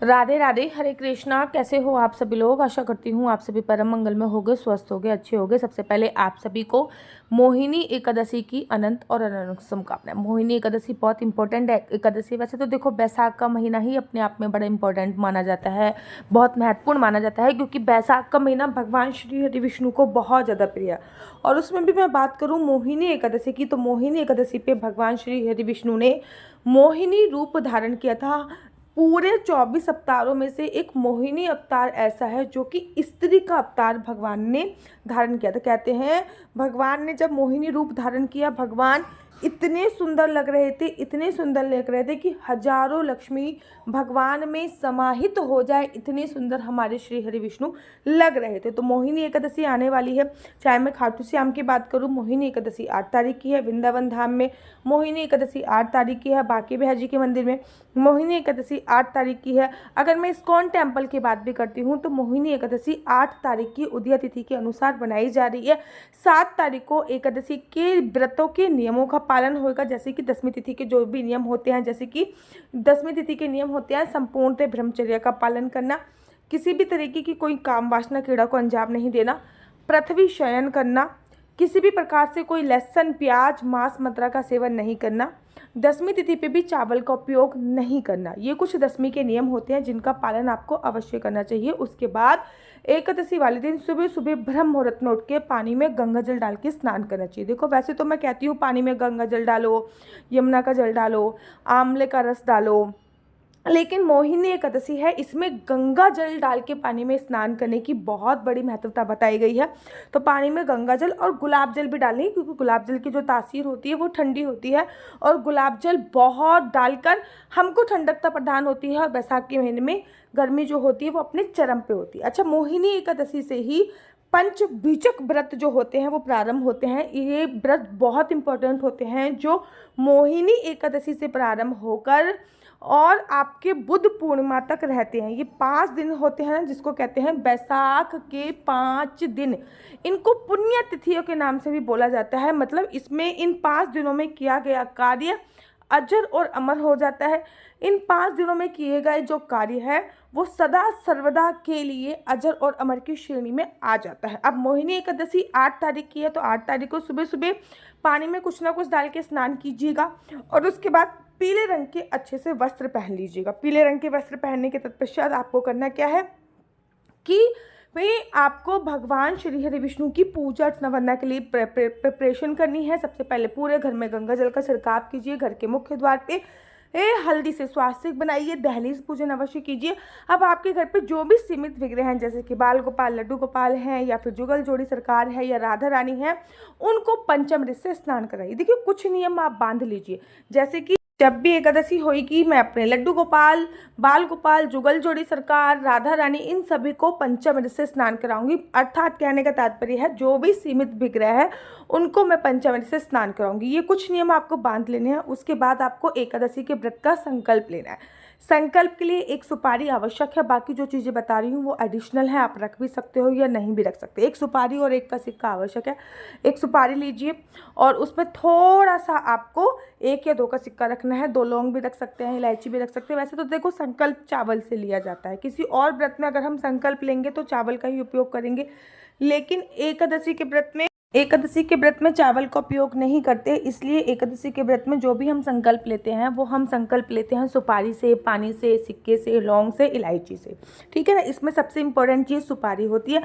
राधे राधे, हरे कृष्णा। कैसे हो आप सभी लोग? आशा करती हूँ आप सभी परम मंगल में होगे, स्वस्थ होगे, अच्छे होगे। सबसे पहले आप सभी को मोहिनी एकादशी की अनंत और अनंत शुभकामनाएं। मोहिनी एकादशी बहुत इंपॉर्टेंट एकादशी। वैसे तो देखो, बैसाख का महीना ही अपने आप में बड़ा इंपॉर्टेंट माना जाता है, बहुत महत्वपूर्ण माना जाता है, क्योंकि बैसाख का महीना भगवान श्री हरि विष्णु को बहुत ज़्यादा प्रिय है। और उसमें भी मैं बात करूँ मोहिनी एकादशी की, तो मोहिनी एकादशी पे भगवान श्री हरि विष्णु ने मोहिनी रूप धारण किया था। पूरे 24 अवतारों में से एक मोहिनी अवतार ऐसा है जो कि स्त्री का अवतार भगवान ने धारण किया था। कहते हैं भगवान ने जब मोहिनी रूप धारण किया, भगवान इतने सुंदर लग रहे थे, इतने सुंदर लग रहे थे कि हजारों लक्ष्मी भगवान में समाहित हो जाए, इतने सुंदर हमारे श्री हरि विष्णु लग रहे थे। तो मोहिनी एकादशी आने वाली है। चाहे मैं खाटू श्याम की बात करूँ, मोहिनी एकादशी 8 तारीख की है। वृंदावन धाम में मोहिनी एकादशी 8 तारीख की है। बांके बिहारी जी के मंदिर में मोहिनी एकादशी 8 तारीख की है। अगर मैं इस्कॉन टेम्पल की बात भी करती हूँ तो मोहिनी एकादशी 8 तारीख की उदया तिथि के अनुसार बनाई जा रही है। 7 तारीख को एकादशी के व्रतों के नियमों का पालन होगा, जैसे कि दसवीं तिथि के जो भी नियम होते हैं, जैसे कि दसवीं तिथि के नियम होते हैं संपूर्णतः ब्रह्मचर्य का पालन करना, किसी भी तरीके की कोई काम वासना क्रीड़ा को अंजाम नहीं देना, पृथ्वी शयन करना, किसी भी प्रकार से कोई लहसुन प्याज मांस मदिरा का सेवन नहीं करना, दसवीं तिथि पे भी चावल का उपयोग नहीं करना। ये कुछ दसवीं के नियम होते हैं जिनका पालन आपको अवश्य करना चाहिए। उसके बाद एकादशी वाले दिन सुबह सुबह ब्रह्म मुहूर्त में उठ के पानी में गंगा जल डाल के स्नान करना चाहिए। देखो, वैसे तो मैं कहती हूँ पानी में गंगा जल डालो, यमुना का जल डालो, आंवले का रस डालो, लेकिन मोहिनी एकादशी है, इसमें गंगा जल डाल के पानी में स्नान करने की बहुत बड़ी महत्वता बताई गई है। तो पानी में गंगा जल और गुलाब जल भी डालनी, क्योंकि गुलाब जल की जो तासीर होती है वो ठंडी होती है, और गुलाब जल बहुत डालकर हमको ठंडकता प्रदान होती है। और बैसाख के महीने में गर्मी जो होती है वो अपने चरम पे होती है। अच्छा, मोहिनी एकादशी से ही पंचबीजक व्रत जो होते हैं वो प्रारंभ होते हैं। ये व्रत बहुत इंपॉर्टेंट होते हैं, जो मोहिनी एकादशी से प्रारंभ होकर और आपके बुध पूर्णिमा तक रहते हैं। ये 5 दिन होते हैं, जिसको कहते हैं बैसाख के 5 दिन। इनको पुण्य तिथियों के नाम से भी बोला जाता है। मतलब इसमें इन 5 दिनों में किया गया कार्य अजर और अमर हो जाता है। इन 5 दिनों में किए गए जो कार्य है वो सदा सर्वदा के लिए अजर और अमर की श्रेणी में आ जाता है। अब मोहिनी एकादशी 8 तारीख की है, तो 8 तारीख को सुबह सुबह पानी में कुछ ना कुछ डाल के स्नान कीजिएगा, और उसके बाद पीले रंग के अच्छे से वस्त्र पहन लीजिएगा। पीले रंग के वस्त्र पहनने के तत्पश्चात आपको करना क्या है कि भाई आपको भगवान श्री हरि विष्णु की पूजा अर्चना करने के लिए प्रिपरेशन करनी है। सबसे पहले पूरे घर में गंगा जल का छिड़काव कीजिए। घर के मुख्य द्वार पे हल्दी से स्वास्तिक बनाइए। दहलीज पूजन अवश्य कीजिए। अब आपके घर पे जो भी सीमित विग्रह हैं, जैसे कि बाल गोपाल, लड्डू गोपाल हैं, या फिर जुगल जोड़ी सरकार है, या राधा रानी है, उनको पंचामृत से स्नान कराइए। देखिए, कुछ नियम आप बांध लीजिए, जैसे कि जब भी एकादशी होगी मैं अपने लड्डू गोपाल, बाल गोपाल, जुगल जोड़ी सरकार, राधा रानी, इन सभी को पंचामृत से स्नान कराऊंगी। अर्थात कहने का तात्पर्य है जो भी सीमित विग्रह है उनको मैं पंचामृत से स्नान कराऊंगी। ये कुछ नियम आपको बांध लेने हैं। उसके बाद आपको एकादशी के व्रत का संकल्प लेना है। संकल्प के लिए एक सुपारी आवश्यक है। बाकी जो चीज़ें बता रही हूँ वो एडिशनल है, आप रख भी सकते हो या नहीं भी रख सकते। एक सुपारी और एक का सिक्का आवश्यक है। एक सुपारी लीजिए और उसमें थोड़ा सा आपको 1 या 2 का सिक्का रखना है। 2 लौंग भी रख सकते हैं, इलायची भी रख सकते हैं। वैसे तो देखो, संकल्प चावल से लिया जाता है। किसी और व्रत में अगर हम संकल्प लेंगे तो चावल का ही उपयोग करेंगे, लेकिन एकादशी के व्रत में चावल का उपयोग नहीं करते। इसलिए एकादशी के व्रत में जो भी हम संकल्प लेते हैं वो हम संकल्प लेते हैं सुपारी से, पानी से, सिक्के से, लौंग से, इलायची से। ठीक है ना। इसमें सबसे इंपॉर्टेंट चीज़ सुपारी होती है।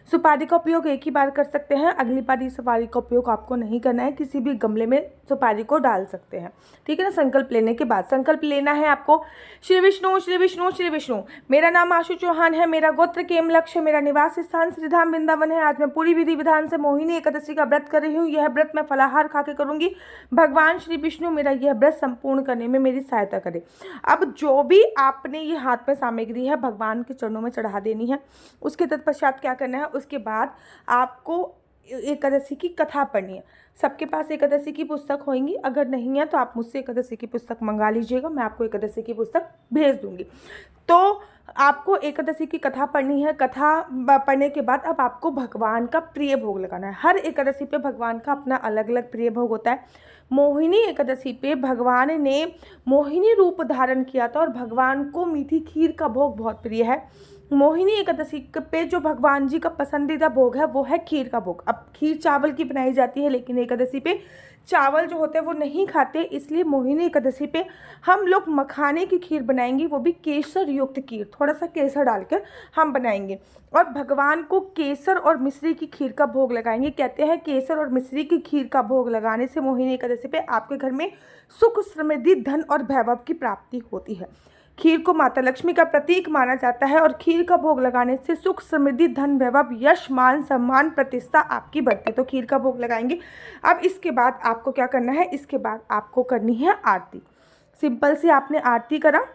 सुपारी का उपयोग एक ही बार कर सकते हैं, अगली बार इस सुपारी का उपयोग आपको नहीं करना है। किसी भी गमले में सुपारी को डाल सकते हैं। ठीक है ना। संकल्प लेने के बाद संकल्प लेना है आपको, श्री विष्णु श्री विष्णु श्री विष्णु। मेरा नाम आशु चौहान है, मेरा गोत्र केम लक्ष्य, मेरा निवास स्थान श्रीधाम वृंदावन है। आज मैं पूरी विधि विधान से मोहिनी एकादशी का व्रत कर रही हूँ। यह व्रत मैं फलाहार खा के करूँगी। भगवान श्री विष्णु मेरा यह व्रत संपूर्ण करने में मेरी सहायता करें। अब जो भी आपने ये हाथ में सामग्री है भगवान के चरणों में चढ़ा देनी है। उसके तत्पश्चात क्या करना है, उसके बाद आपको एकादशी की कथा पढ़नी है। सबके पास एकादशी की पुस्तक होंगी, अगर नहीं है तो आप मुझसे एकादशी की पुस्तक मंगा लीजिएगा, मैं आपको एकादशी की पुस्तक भेज दूंगी। तो आपको एकादशी की कथा पढ़नी है। कथा पढ़ने के बाद अब आपको भगवान का प्रिय भोग लगाना है। हर एकादशी पे भगवान का अपना अलग अलग प्रिय भोग होता है। मोहिनी एकादशी पे भगवान ने मोहिनी रूप धारण किया था और भगवान को मीठी खीर का भोग बहुत प्रिय है। मोहिनी एकादशी पे जो भगवान जी का पसंदीदा भोग है वो है खीर का भोग। अब खीर चावल की बनाई जाती है, लेकिन एकादशी पे चावल जो होते हैं वो नहीं खाते, इसलिए मोहिनी एकादशी पे हम लोग मखाने की खीर बनाएंगे, वो भी केसर युक्त खीर, थोड़ा सा केसर डालकर हम बनाएंगे और भगवान को केसर और मिश्री की खीर का भोग लगाएंगे। कहते हैं केसर और मिश्री की खीर का भोग लगाने से मोहिनी एकादशी पे आपके घर में सुख, समृद्धि, धन और वैभव की प्राप्ति होती है। खीर को माता लक्ष्मी का प्रतीक माना जाता है और खीर का भोग लगाने से सुख, समृद्धि, धन, वैभव, यश, मान, सम्मान, प्रतिष्ठा आपकी बढ़ती है। तो खीर का भोग लगाएंगे। अब इसके बाद आपको क्या करना है, इसके बाद आपको करनी है आरती। सिंपल सी आपने आरती करा,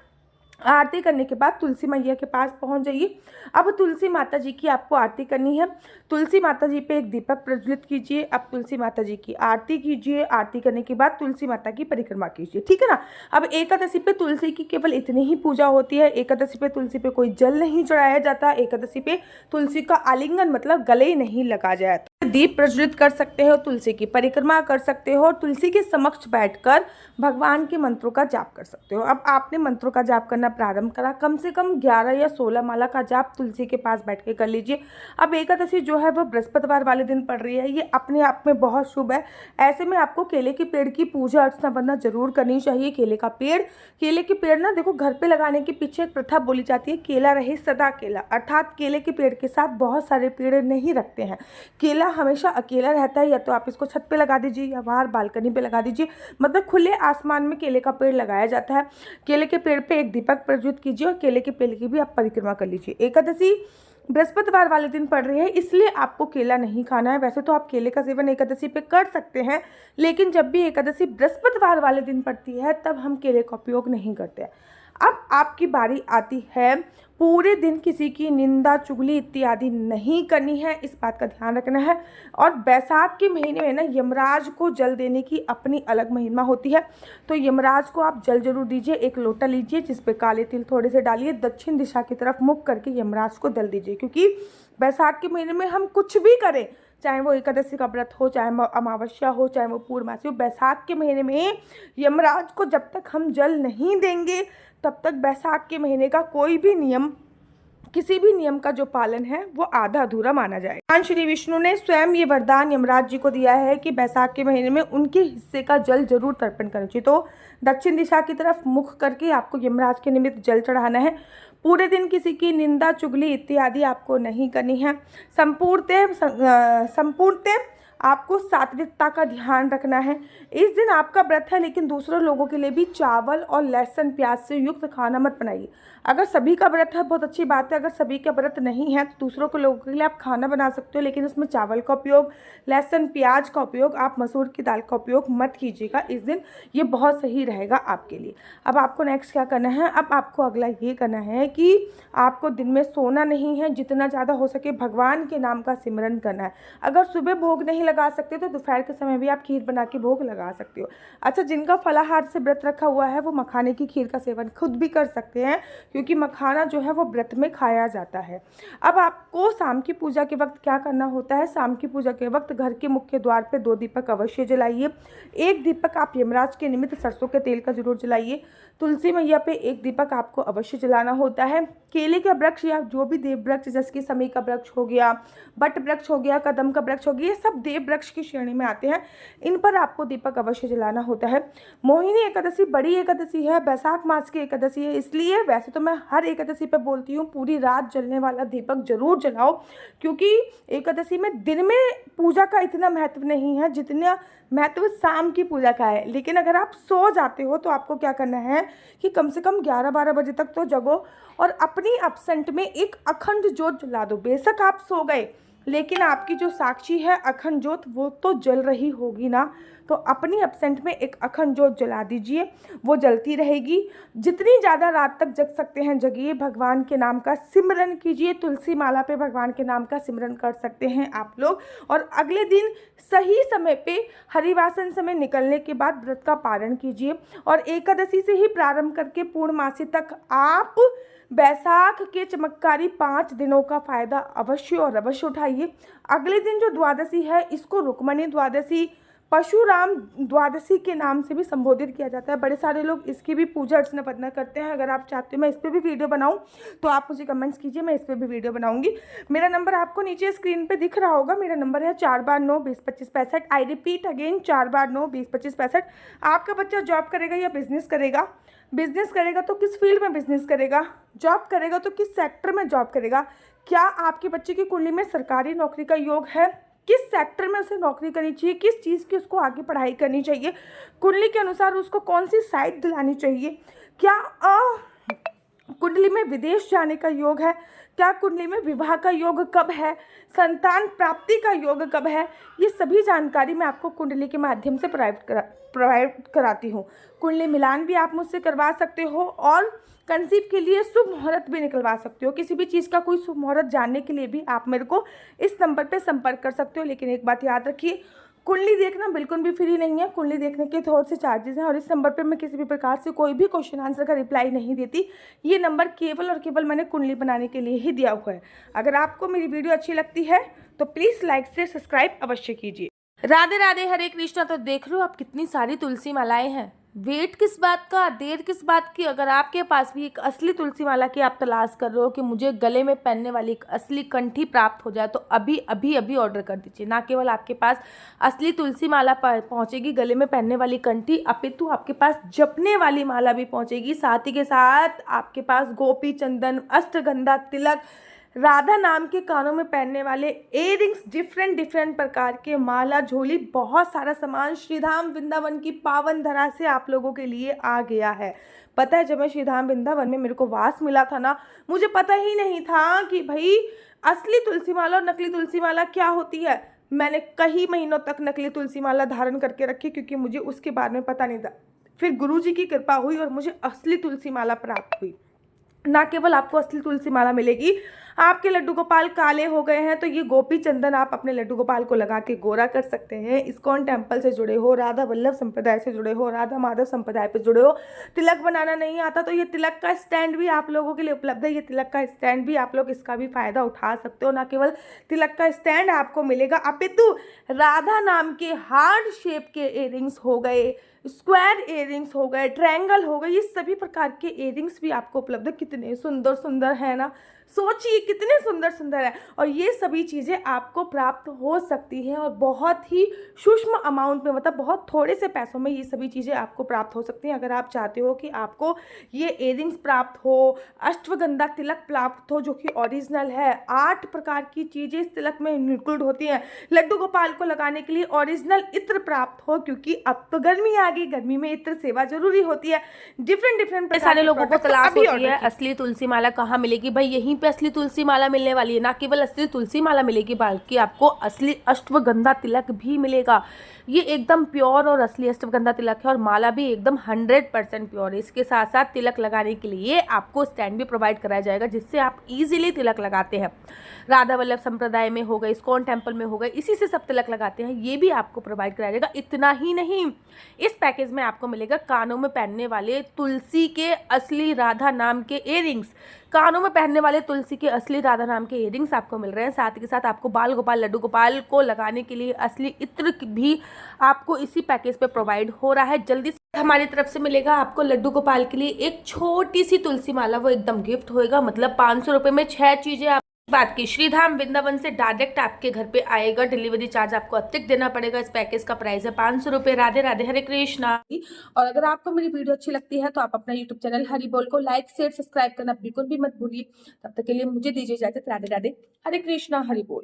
आरती करने के बाद तुलसी मैया के पास पहुंच जाइए। अब तुलसी माता जी की आपको आरती करनी है। तुलसी माता जी पे एक दीपक प्रज्वलित कीजिए। अब तुलसी माता जी की आरती कीजिए। आरती करने के बाद तुलसी माता की परिक्रमा कीजिए, ठीक है ना। अब एकादशी पे तुलसी की केवल इतनी ही पूजा होती है। एकादशी पे तुलसी पे कोई जल नहीं चढ़ाया जाता। एकादशी पे तुलसी का आलिंगन मतलब गले नहीं लगा जाता। दीप प्रज्वलित कर सकते हो, तुलसी की परिक्रमा कर सकते हो और तुलसी के समक्ष बैठकर भगवान के मंत्रों का जाप कर सकते हो। अब आपने मंत्रों का जाप करना प्रारंभ करा, कम से कम 11 या 16 माला का जाप तुलसी के पास बैठ के कर लीजिए। अब एकादशी जो है वो बृहस्पतिवार वाले दिन पड़ रही है, ये अपने आप में बहुत शुभ है। ऐसे में आपको केले के पेड़ की पूजा अर्चना वरना जरूर करनी चाहिए। केले के पेड़ ना देखो, घर पे लगाने के पीछे एक प्रथा बोली जाती है, केला रहे सदा केला, अर्थात केले के पेड़ के साथ बहुत सारे पेड़ नहीं रखते हैं। केला हमेशा अकेला रहता है, या तो आप इसको छत पे लगा दीजिए या बाहर बालकनी पे लगा दीजिए, मतलब खुले आसमान में केले का पेड़ लगाया जाता है। केले के पेड़ पे एक दीपक प्रज्वलित कीजिए और केले के पेड़ की भी आप परिक्रमा कर लीजिए। एकादशी बृहस्पतिवार वाले दिन पड़ रही है, इसलिए आपको केला नहीं खाना है। वैसे तो आप केले का सेवन एकादशी पे कर सकते हैं, लेकिन जब भी एकादशी बृहस्पतिवार वाले दिन पड़ती है तब हम केले का उपयोग नहीं करते हैं। अब आपकी बारी आती है, पूरे दिन किसी की निंदा, चुगली इत्यादि नहीं करनी है, इस बात का ध्यान रखना है। और बैसाख के महीने में ना यमराज को जल देने की अपनी अलग महिमा होती है, तो यमराज को आप जल जरूर दीजिए। एक लोटा लीजिए जिस पे काले तिल थोड़े से डालिए, दक्षिण दिशा की तरफ मुख करके यमराज को जल दीजिए। क्योंकि बैसाख के महीने में हम कुछ भी करें, चाहे वो एकादशी का व्रत हो, चाहे वो अमावस्या हो, चाहे वो पूर्णमासी हो, बैसाख के महीने में यमराज को जब तक हम जल नहीं देंगे तब तक बैसाख के महीने का कोई भी नियम, किसी भी नियम का जो पालन है वो आधा अधूरा माना जाए। भगवान श्री विष्णु ने स्वयं ये वरदान यमराज जी को दिया है कि बैसाख के महीने में उनके हिस्से का जल जरूर तर्पण करना चाहिए। तो दक्षिण दिशा की तरफ मुख करके आपको यमराज के निमित्त जल चढ़ाना है। पूरे दिन किसी की निंदा, चुगली इत्यादि आपको नहीं करनी है। संपूर्णतः आपको सात्विकता का ध्यान रखना है। इस दिन आपका व्रत है, लेकिन दूसरों लोगों के लिए भी चावल और लहसुन प्याज से युक्त खाना मत बनाइए। अगर सभी का व्रत है बहुत अच्छी बात है, अगर सभी का व्रत नहीं है तो दूसरों के लोगों के लिए आप खाना बना सकते हो, लेकिन उसमें चावल का उपयोग, लहसुन प्याज का उपयोग, आप मसूर की दाल का उपयोग मत कीजिएगा इस दिन, ये बहुत सही रहेगा आपके लिए। अब आपको नेक्स्ट क्या करना है, अब आपको अगला ये करना है कि आपको दिन में सोना नहीं है, जितना ज़्यादा हो सके भगवान के नाम का सिमरन करना है। अगर सुबह भोग नहीं लगा सकते तो दोपहर के समय भी आप खीर बना के भोग लगा सकते हो। अच्छा, जिनका फलाहार से व्रत रखा हुआ है वो मखाने की खीर का सेवन खुद भी कर सकते हैं, क्योंकि मखाना जो है वो व्रत में खाया जाता है। अब आपको शाम की पूजा के वक्त क्या करना होता है, शाम की पूजा के वक्त घर के मुख्य द्वार पे 2 दीपक अवश्य जलाइए। एक दीपक आप यमराज के निमित्त सरसों के तेल का जरूर जलाइए। तुलसी मैया पे एक दीपक आपको अवश्य जलाना होता है। केले का वृक्ष या जो भी देव वृक्ष, जैसे कि समी का वृक्ष हो गया, बट वृक्ष हो गया, कदम का वृक्ष हो गया, ये सब देव वृक्ष की श्रेणी में आते हैं, इन पर आपको दीपक अवश्य जलाना होता है। मोहिनी एकादशी बड़ी एकादशी है, बैसाख मास की एकादशी है, इसलिए वैसे तो मैं हर एकादशी पे बोलती हूँ पूरी रात जलने वाला दीपक जरूर जलाओ, क्योंकि एकादशी में दिन में पूजा का इतना महत्व नहीं है जितना महत्व शाम की पूजा का है। लेकिन अगर आप सो जाते हो तो आपको क्या करना है कि कम से कम 11-12 बजे तक तो जगो और अपनी अपसेंट में एक अखंड ज्योत जला दो। बेशक आप सो गए, लेकिन आपकी जो साक्षी है अखंड ज्योत वो तो जल रही होगी ना, तो अपनी एब्सेंट में एक अखंड ज्योत जला दीजिए, वो जलती रहेगी। जितनी ज़्यादा रात तक जग सकते हैं जगिए, भगवान के नाम का सिमरन कीजिए। तुलसी माला पे भगवान के नाम का सिमरन कर सकते हैं आप लोग। और अगले दिन सही समय पे हरिवासन समय निकलने के बाद व्रत का पारण कीजिए और एकादशी से ही प्रारंभ करके पूर्णमासी तक आप बैसाख के चमत्कारी 5 दिनों का फायदा अवश्य और अवश्य उठाइए। अगले दिन जो द्वादशी है इसको रुक्मणी द्वादशी, परशुराम द्वादशी के नाम से भी संबोधित किया जाता है। बड़े सारे लोग इसकी भी पूजा अर्चना वंदना करते हैं। अगर आप चाहते हो मैं इस पर भी वीडियो बनाऊं तो आप मुझे कमेंट्स कीजिए, मैं इस पर भी वीडियो बनाऊंगी। मेरा नंबर आपको नीचे स्क्रीन पे दिख रहा होगा। मेरा नंबर है 4/9-20-25-65। I repeat again 4/9-20-25-65। आपका बच्चा जॉब करेगा या बिजनेस करेगा? बिजनेस करेगा तो किस फील्ड में बिजनेस करेगा? जॉब करेगा तो किस सेक्टर में जॉब करेगा? क्या आपके बच्चे की कुंडली में सरकारी नौकरी का योग है? किस सेक्टर में उसे नौकरी करनी चाहिए? किस चीज़ की उसको आगे पढ़ाई करनी चाहिए? कुंडली के अनुसार उसको कौन सी साइट दिलानी चाहिए? क्या कुंडली में विदेश जाने का योग है? क्या कुंडली में विवाह का योग कब है? संतान प्राप्ति का योग कब है? ये सभी जानकारी मैं आपको कुंडली के माध्यम से प्रोवाइड कराती हूँ। कुंडली मिलान भी आप मुझसे करवा सकते हो और कंसीव के लिए शुभ मुहूर्त भी निकलवा सकते हो। किसी भी चीज़ का कोई शुभ मुहूर्त जानने के लिए भी आप मेरे को इस नंबर पे संपर्क कर सकते हो। लेकिन एक बात याद रखिए, कुंडली देखना बिल्कुल भी फ्री नहीं है। कुंडली देखने के थोड़े से चार्जेस हैं और इस नंबर पे मैं किसी भी प्रकार से कोई भी क्वेश्चन आंसर का रिप्लाई नहीं देती। ये नंबर केवल और केवल मैंने कुंडली बनाने के लिए ही दिया हुआ है। अगर आपको मेरी वीडियो अच्छी लगती है तो प्लीज़ लाइक से सब्सक्राइब अवश्य कीजिए। राधे राधे, हरे कृष्णा। तो देख रहे हो आप कितनी सारी तुलसी मालाएं हैं। वेट किस बात का, देर किस बात की? अगर आपके पास भी एक असली तुलसी माला की आप तलाश कर रहे हो कि मुझे गले में पहनने वाली एक असली कंठी प्राप्त हो जाए तो अभी अभी अभी ऑर्डर कर दीजिए। ना केवल आपके पास असली तुलसी माला पहुंचेगी, गले में पहनने वाली कंठी, अपितु आपके पास जपने वाली माला भी पहुंचेगी। साथ ही के साथ आपके पास गोपी चंदन, अष्टगंधा तिलक, राधा नाम के कानों में पहनने वाले इयररिंग्स, डिफरेंट प्रकार के माला, झोली, बहुत सारा सामान श्रीधाम वृंदावन की पावन धरा से आप लोगों के लिए आ गया है। पता है, जब मैं श्रीधाम वृंदावन में मेरे को वास मिला था ना, मुझे पता ही नहीं था कि भाई असली तुलसी माला और नकली तुलसी माला क्या होती है। मैंने कई महीनों तक नकली तुलसी माला धारण करके रखी क्योंकि मुझे उसके बारे में पता नहीं था। फिर गुरुजी की कृपा हुई और मुझे असली तुलसी माला प्राप्त हुई। ना केवल आपको असली तुलसी माला मिलेगी, आपके लड्डू गोपाल काले हो गए हैं तो ये गोपी चंदन आप अपने लड्डू गोपाल को लगा के गोरा कर सकते हैं। इस्कॉन टेम्पल से जुड़े हो, राधा वल्लभ संप्रदाय से जुड़े हो, राधा माधव संप्रदाय पे जुड़े हो, तिलक बनाना नहीं आता तो ये तिलक का स्टैंड भी आप लोगों के लिए उपलब्ध है। ये तिलक का स्टैंड भी आप लोग इसका भी फायदा उठा सकते हो। ना केवल तिलक का स्टैंड आपको मिलेगा, अपितु राधा नाम के हार्ड शेप के इयररिंग्स हो गए, स्क्वायर इयररिंग्स हो गए, ट्रायंगल हो गए, ये सभी प्रकार के इयररिंग्स भी आपको उपलब्ध है। कितने सुंदर सुंदर है ना, सोचिए कितने सुंदर सुंदर है। और ये सभी चीज़ें आपको प्राप्त हो सकती हैं और बहुत ही सूक्ष्म अमाउंट में, मतलब बहुत थोड़े से पैसों में ये सभी चीज़ें आपको प्राप्त हो सकती हैं। अगर आप चाहते हो कि आपको ये इयररिंग्स प्राप्त हो, अश्वगंधा तिलक प्राप्त हो जो कि ओरिजिनल है, 8 प्रकार की चीज़ें इस तिलक में इंक्लूड होती हैं, लड्डू गोपाल को लगाने के लिए ओरिजिनल इत्र प्राप्त हो, क्योंकि अब तो गर्मी आ गई, गर्मी में इत्र सेवा जरूरी होती है। डिफरेंट सारे लोगों को तलाश होती है असली तुलसी माला कहाँ मिलेगी। भाई यहीं पे असली तुलसी माला मिलने वाली है। ना केवल असली तुलसी माला मिलेगी बल्कि आपको असली अश्वगंधा तिलक भी मिलेगा। ये एकदम प्योर और असली अश्वगंधा तिलक है और माला भी एकदम 100% प्योर है। इसके साथ साथ तिलक लगाने के लिए आपको स्टैंड भी प्रोवाइड कराया जाएगा जिससे आप इजीली तिलक लगाते हैं। राधा वल्लभ संप्रदाय में हो गए, इस्कॉन टेम्पल में हो गए, इसी से सब तिलक लगाते हैं, ये भी आपको प्रोवाइड कराया जाएगा। इतना ही नहीं, इस पैकेज में आपको मिलेगा कानों में पहनने वाले तुलसी के असली राधा नाम के इयररिंग्स, कानों में पहनने वाले तुलसी के असली राधा नाम के इयररिंग्स आपको मिल रहे हैं। साथ ही के साथ आपको बाल गोपाल, लड्डू गोपाल को लगाने के लिए असली इत्र भी आपको इसी पैकेज पे प्रोवाइड हो रहा है। जल्दी से हमारी तरफ से मिलेगा आपको लड्डू गोपाल के लिए एक छोटी सी तुलसी माला, वो एकदम गिफ्ट होएगा। मतलब 500 रुपये में 6 चीजें आप बात की। श्रीधाम वृंदावन से डायरेक्ट आपके घर पे आएगा। डिलीवरी चार्ज आपको अतिरिक्त देना पड़ेगा। इस पैकेज का प्राइस है 500 रुपये। राधे राधे, हरे कृष्णा। और अगर आपको मेरी वीडियो अच्छी लगती है तो आप अपना यूट्यूब चैनल हरि बोल को लाइक शेयर सब्सक्राइब करना बिल्कुल भी मत भूलिए। तब तक के लिए मुझे दीजिए इजाजत। राधे राधे, हरे कृष्णा, हरि बोल।